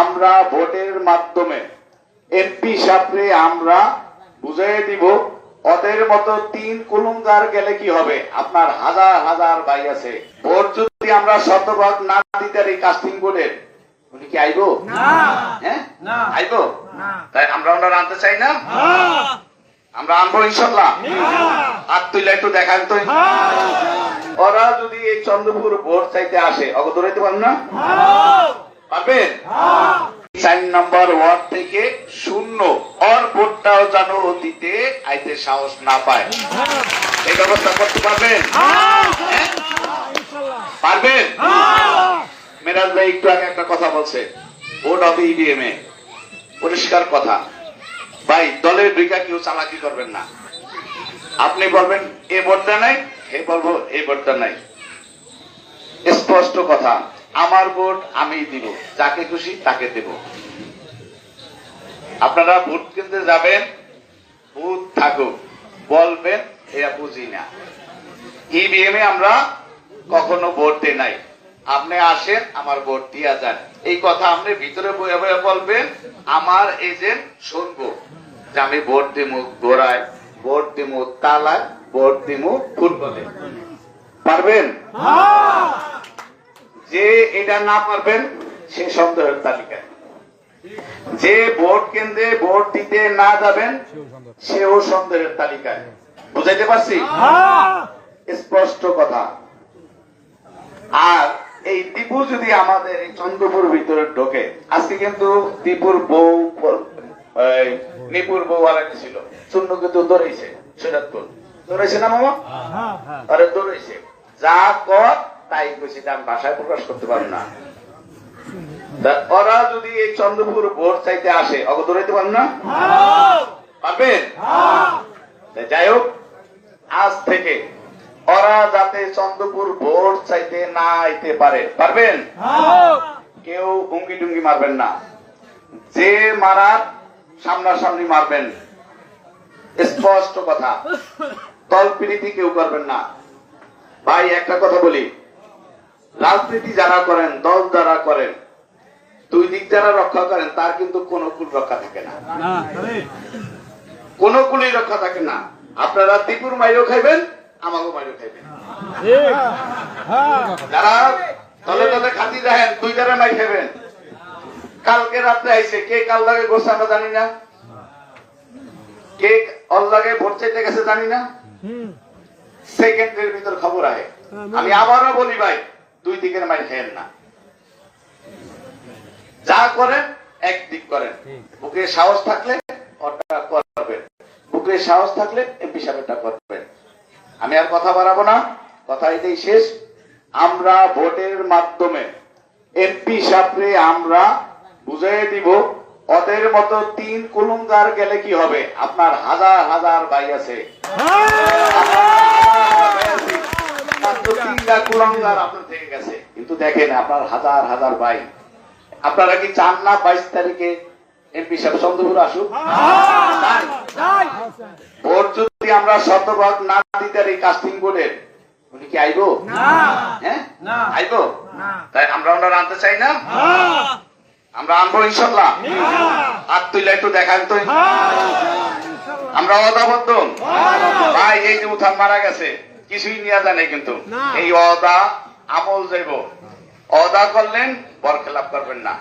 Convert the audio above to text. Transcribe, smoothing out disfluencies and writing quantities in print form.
আমরা ভোটের মাধ্যমে এমপি সাহেবরে আমরা বুঝিয়ে দিব। ওদের মতো 3 কুলুঙ্গার গেলে কি হবে? আপনার হাজার হাজার ভাই আছে। ভোট যদি আমরা শতভাগ না দিতে এই কাস্টিং বোর্ডের, উনি কি আইবো? হ্যাঁ, আইবো। তাই আমরা ওনারা আনতে চাই না? আমরা আনবো ইনশাল্লাহ। আর তুইলে একটু দেখান তো। ওরা যদি এই চন্দ্রপুর ভোট চাইতে আসে, অগ দৌড়াইতে পারেন না? পারবেন? 4 নম্বর ওয়ার্ড থেকে 0 ওর ভোটটাও যেন দিতে আইতে সাহস না পায়, এই ব্যবস্থা করতে পারবেন? পারবেন? মেরাজ ভাই একটু আগে একটা কথা বলছে, ভোট হবে ইভিএম এ, পরিষ্কার কথা। ভাই দলের বিকা কেউ চালাকি করবেন না। আপনি বলবেন এ ভোটটা নাই, হে বলবো এই ভোটটা নাই। স্পষ্ট কথা, আমার ভোট আমি দিব, যাকে খুশি তাকে দেব। আপনারা ভোট কেন্দ্রে যাবেন, ভোট থাকুক, বলবেন এরা বুঝি না। ইভিএম এ আমরা কখনো ভোট দেই নাই, আপনি আসেন আমার ভোট দিয়া যান, এই কথা আপনি ভিতরে বয়ে বয়ে বলবেন। আমার এজেন্ট শুনবো যে আমি ভোট দিমু গোড়ায়, ভোট দিমু তালায়, ভোট দিমু ফুটবলে। পারবেন? যে এটা না পারবেন সে সন্দেহের তালিকায়। যে ভোট কেন্দ্রে ভোট দিতে না যাবেন সেও সন্দেহের তালিকায়। বুঝাইতে পারছি? স্পষ্ট কথা। আর এই দীপু যদি আমাদের এই চন্দ্রপুর ভিতরে ঢোকে, আজকে কিন্তু দীপুর বউ, নিপুর বউ আর একটা ছিল, শূন্য কিন্তু দৌড়াইছে, সিরাজপুর দৌড়াইছে না মামা? আরে দৌড়াইছে, যা কর তাই কইছে, আমি ভাষায় প্রকাশ করতে পারবো না। ওরা যদি এই চন্দ্রপুর ভোট চাইতে আসে, অগ দৌড়াইতে পারেন না? পারবেন? যাই হোক, আজ থেকে ওরা যাতে চন্দ্রপুর ভোট চাইতে না আইতে পারে। পারবেন? কেউ ভঙ্গি টুঙ্গি মারবেন না, যে মারার সামনাসামনি মারবেন। স্পষ্ট কথা, তলপিড়িতি কেউ করবেন না। ভাই একটা কথা বলি, রাজনীতি যারা করেন, দল যারা করেন, 2 দিক যারা রক্ষা করেন, তার কিন্তু কোন কুল রক্ষা থাকে না, কোন কুলই রক্ষা থাকে না। আপনারা দীপুর মাইরও খাইবেন, আমাকেও মাইরও খাইবেন। যারা দলে দলে খাতি দেখেন, 2 জারে মাই খাইবেন। কালকে রাত্রে আইছে, কে কাল লাগে গোসা আমরা জানি না, কে অল লাগে ভোট চাইতে গেছে জানি না, সেকেন্ডের ভিতর খবর আহে। আমি আবারও বলি ভাই, 2 দিকের মাইর খেয়েন না। যা করেন একদিক করেন, বুকে সাহস থাকলে ওটা করবেন, বুকে সাহস থাকলে এমপি সাহেবটা করবেন। আমি আর কথা বাড়াবো না, কথা এটাই শেষ। আমরা ভোটের মাধ্যমে এমপি সাহেবরে আমরা বুঝিয়ে দিব। ওদের মতো 3 কুলুঙ্গার গেলে কি হবে? আপনার হাজার হাজার ভাই আছে, কুলঙ্গার আপনার থেকে গেছে, কিন্তু দেখেন আপনার হাজার হাজার ভাই। আপনারা কি চান না 22 তারিখে এমপি সাহেব চন্দ্রপুর আসুক? ভোট যদি আমরা শতভাগ না দিতে এই কাস্টিং বোর্ডের, উনি কি আইবো? হ্যাঁ, আইবো। তাই আমরা ওনারা আনতে চাই না? আমরা আনবো ইনশাল্লাহ। আর তুইলে একটু দেখান তো। আমরা অদাবদ্ধ ভাই, এই যে উঠান মারা গেছে কিছুই নিয়ে জানে, কিন্তু এই অদা আমল যাইব। অদা করলেন বরখেলাপ করবেন না।